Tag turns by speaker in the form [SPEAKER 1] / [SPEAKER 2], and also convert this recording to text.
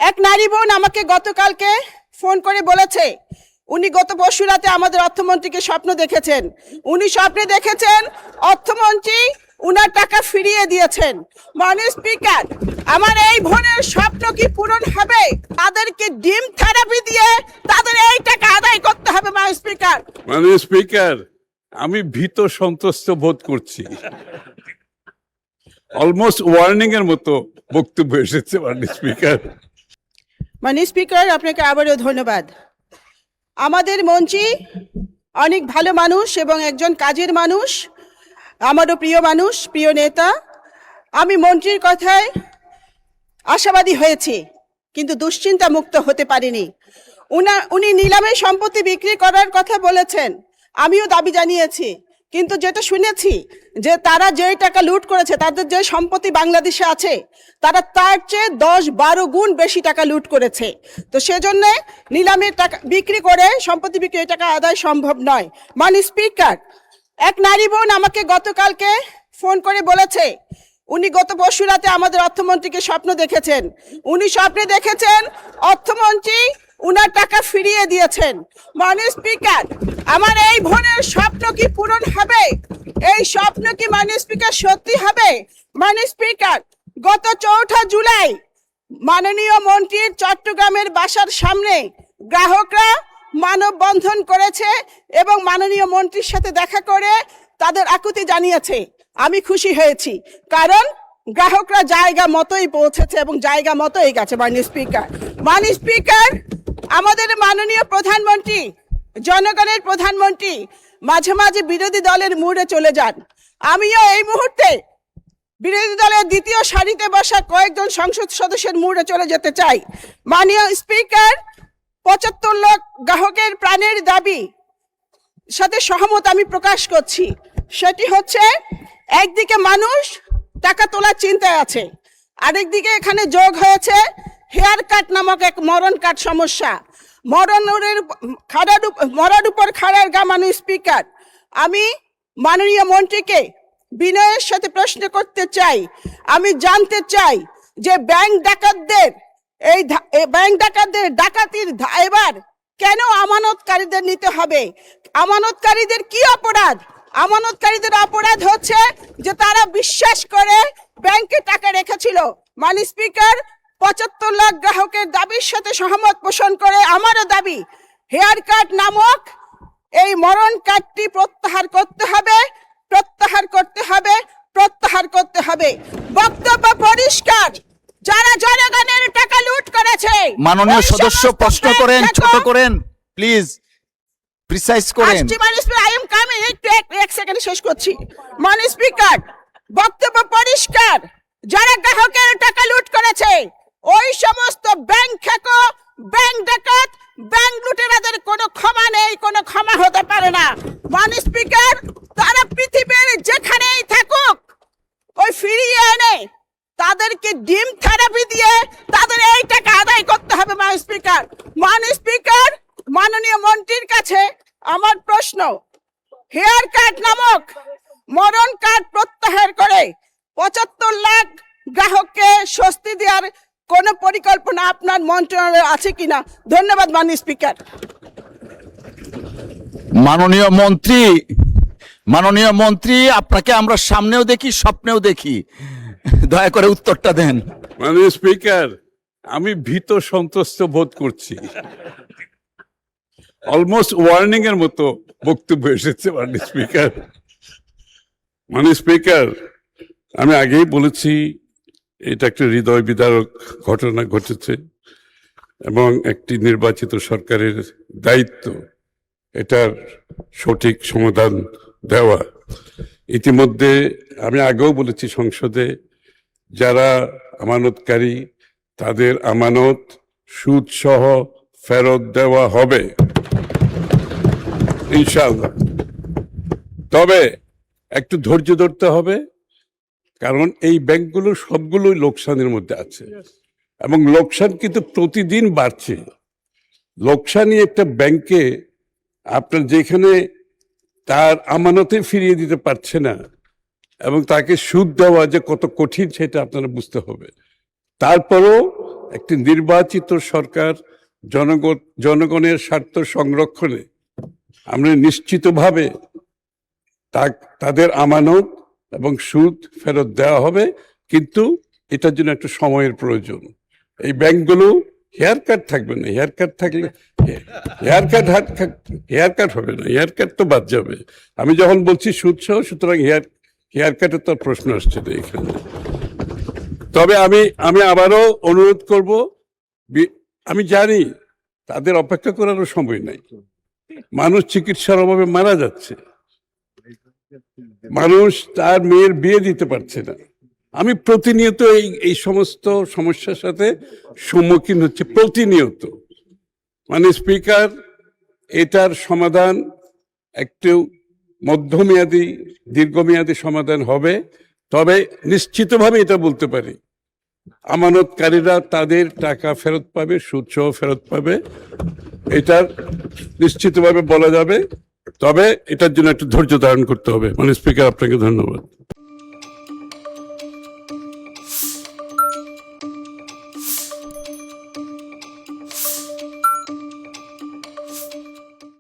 [SPEAKER 1] এক নারী বোন আমাকে গতকালকে ফোন করে বলেছে উনি গত পরশু রাতে আমাদের অর্থমন্ত্রীকে স্বপ্ন দেখেছেন। উনি স্বপ্নে দেখেছেন অর্থমন্ত্রী উনার টাকা ফিরিয়ে দিয়েছেন। মাননীয় স্পিকার, আমার এই বোনের স্বপ্ন কি পূরণ হবে? তাদেরকে ডিম থেরাপি দিয়ে তাদের এই টাকা আদায় করতে হবে।
[SPEAKER 2] মাননীয় স্পিকার, আমি ভীত সন্ত্রস্ত বোধ করছি। অলমোস্ট ওয়ার্নিং এর মতো বক্তব্য এসেছে মাননীয় স্পিকার।
[SPEAKER 1] মাননীয় স্পিকার, আপনাকে আবারও ধন্যবাদ। আমাদের মন্ত্রী অনেক ভালো মানুষ এবং একজন কাজের মানুষ, আমারও প্রিয় মানুষ, প্রিয় নেতা। আমি মন্ত্রীর কথায় আশাবাদী হয়েছি, কিন্তু দুশ্চিন্তা মুক্ত হতে পারিনি। উনি নিলামে সম্পত্তি বিক্রি করার কথা বলেছেন, আমিও দাবি জানিয়েছি, কিন্তু যেটা শুনেছি যে তারা যে টাকা লুট করেছে, তাদের যে সম্পত্তি বাংলাদেশে আছে, তারা তার চেয়ে 10-12 গুণ বেশি টাকা লুট করেছে। তো সেজন্য নিলামের টাকা বিক্রি করে সম্পত্তি বিক্রি টাকা আদায় সম্ভব নয়। মাননীয় স্পিকার, এক নারী বোন আমাকে গতকালকে ফোন করে বলেছে উনি গত পরশু রাতে আমাদের অর্থমন্ত্রীকে স্বপ্ন দেখেছেন। উনি স্বপ্নে দেখেছেন অর্থমন্ত্রী উনার টাকা ফিরিয়ে দিয়েছেন। মাননীয় স্পিকার, আমার এই বোনের স্বপ্ন কি পূরণ হবে? এই স্বপ্ন কি মাননীয় স্পিকার সত্যি হবে? মাননীয় স্পিকার, গত 4 জুলাই মাননীয় মন্ত্রীর চট্টগ্রামের বাসার সামনে গ্রাহকরা মানববন্ধন করেছে এবং মাননীয় মন্ত্রীর সাথে দেখা করে তাদের আকুতি জানিয়েছে। আমি খুশি হয়েছি, কারণ গ্রাহকরা জায়গা মতোই পৌঁছেছে এবং জায়গা মতোই গেছে। মাননীয় স্পিকার, আমাদের মাননীয় প্রধানমন্ত্রী, জনগণের প্রধানমন্ত্রী মাঝে মাঝে বিরোধী দলের মুডে চলে যান। আমিও এই মুহূর্তে বিরোধী দলের দ্বিতীয় সারিতে বসা কয়েকজন সংসদ সদস্যের মুডে চলে যেতে চাই। মাননীয় স্পিকার, 75 লাখ গ্রাহকের প্রাণের দাবি সাথে সহমত আমি প্রকাশ করছি। সেটি হচ্ছে, একদিকে মানুষ টাকা তোলার চিন্তায় আছে, আরেকদিকে এখানে যোগ হয়েছে হেয়ার কাট নামক এক মরণ কাট সমস্যা। মরার উপর খাড়ার গা। মাননীয় স্পিকার, আমি মাননীয় মন্ত্রীকে বিনয়ের সাথে প্রশ্ন করতে চাই। আমি জানতে চাই যে ব্যাংক ডাকাতদের ডাকাতির এবার কেন আমানতকারীদের নিতে হবে? আমানতকারীদের কি অপরাধ? আমানতকারীদের অপরাধ হচ্ছে যে তারা বিশ্বাস করে ব্যাংকে টাকা রেখেছিল। মাননীয় স্পিকার, 75 লাখ গ্রাহকের দাবির সাথে সহমত পোষণ করে আমারও দাবি, হেয়ার কাট নামক এই মরণ কাটটি প্রত্যাহার করতে হবে, প্রত্যাহার করতে হবে, প্রত্যাহার করতে হবে। বক্তব্য পরিষ্কার, যারা জনগণের টাকা লুট করেছে।
[SPEAKER 3] মাননীয় সদস্য প্রশ্ন করেন, ছোট করেন প্লিজ, প্রিসাইজ করেন।
[SPEAKER 1] আই এম কামিং, এক সেকেন্ড শেষ করছি। মাননীয় স্পিকার, বক্তব্য পরিষ্কার, যারা গ্রাহকের টাকা লুট করেছে ওই সমস্ত ব্যাংক খেকো, ব্যাংক ডাকাত, ব্যাংক লুটেরাদের কোনো ক্ষমা নেই, কোনো ক্ষমা হতে পারে না। মাননীয় স্পিকার, তারা পৃথিবীর যেখানেই থাকুক ওই ফিরিয়ে এনে তাদেরকে ডিম থেরাপি দিয়ে তাদের এই টাকা আদায় করতে হবে। মাননীয় স্পিকার, মাননীয় মন্ত্রীর কাছে আমার প্রশ্ন, হেয়ার কাট নামক মরণ কাট প্রত্যাহার করে 75 লাখ গ্রাহককে স্বস্তি দেওয়ার কোন পরিকল্পনা আপনার মন্ত্রণালয়ে আছে কিনা? ধন্যবাদ মাননীয় স্পিকার।
[SPEAKER 3] মাননীয় মন্ত্রী, আপনাকে আমরা সামনেও দেখি, স্বপ্নেও দেখি, দয়া করে উত্তরটা দেন।
[SPEAKER 2] মাননীয় স্পিকার, আমি ভীত সন্ত্রস্ত বোধ করছি। অলমোস্ট ওয়ার্নিং এর মতো বক্তব্য এসেছে মাননীয় স্পিকার। মাননীয় স্পিকার, আমি আগেই বলেছি এটা একটা হৃদয় বিদারক ঘটনা ঘটেছে এবং একটি নির্বাচিত সরকারের দায়িত্ব এটার সঠিক সমাধান দেওয়া। ইতিমধ্যে আমি আগেও বলেছি সংসদে, যারা আমানতকারী তাদের আমানত সুদ সহ ফেরত দেওয়া হবে ইনশাআল্লাহ। তবে একটু ধৈর্য ধরতে হবে, কারণ এই ব্যাংকগুলো সবগুলোই লোকসানের মধ্যে আছে এবং লোকসান কিন্তু প্রতিদিন বাড়ছে। লোকসানই একটা ব্যাংকে আপনার যেখানে তার আমানতে ফিরিয়ে দিতে পারছে না এবং তাকে সুদ দেওয়া যে কত কঠিন সেটা আপনারা বুঝতে হবে। তারপরও একটি নির্বাচিত সরকার জনগণের স্বার্থ সংরক্ষণে আমরা নিশ্চিতভাবে তাদের আমানত এবং সুদ ফেরত দেওয়া হবে, কিন্তু এটার জন্য একটা সময়ের প্রয়োজন। এই ব্যাংকগুলো হেয়ার কাট থাকবে না, হেয়ার কাট থাকলে হেয়ার কাট হবে না, হেয়ার কাট তো বাদ যাবে। আমি যখন বলছি সুদ সহ, সুতরাং হেয়ার কাটের তো প্রশ্ন আসছে না এখানে। তবে আমি আবারও অনুরোধ করব, আমি জানি তাদের অপেক্ষা করারও সময় নাই, মানুষ চিকিৎসার অভাবে মারা যাচ্ছে, মানুষ তার মেয়ের বিয়ে দিতে পারছে না। আমি প্রতিনিয়ত এই সমস্ত সমস্যার সাথে সম্মুখীন হচ্ছে, প্রতিনিয়ত। মানে স্পিকার, এটার সমাধান একটু মধ্যমেয়াদী দীর্ঘমেয়াদী সমাধান হবে। তবে নিশ্চিতভাবে এটা বলতে পারি, আমানতকারীরা তাদের টাকা ফেরত পাবে, সুদ সহ ফেরত পাবে, এটা নিশ্চিতভাবে বলা যাবে। তবে এটার জন্য একটু ধৈর্য ধারণ করতে হবে। মানে স্পিকার, আপনাকে ধন্যবাদ।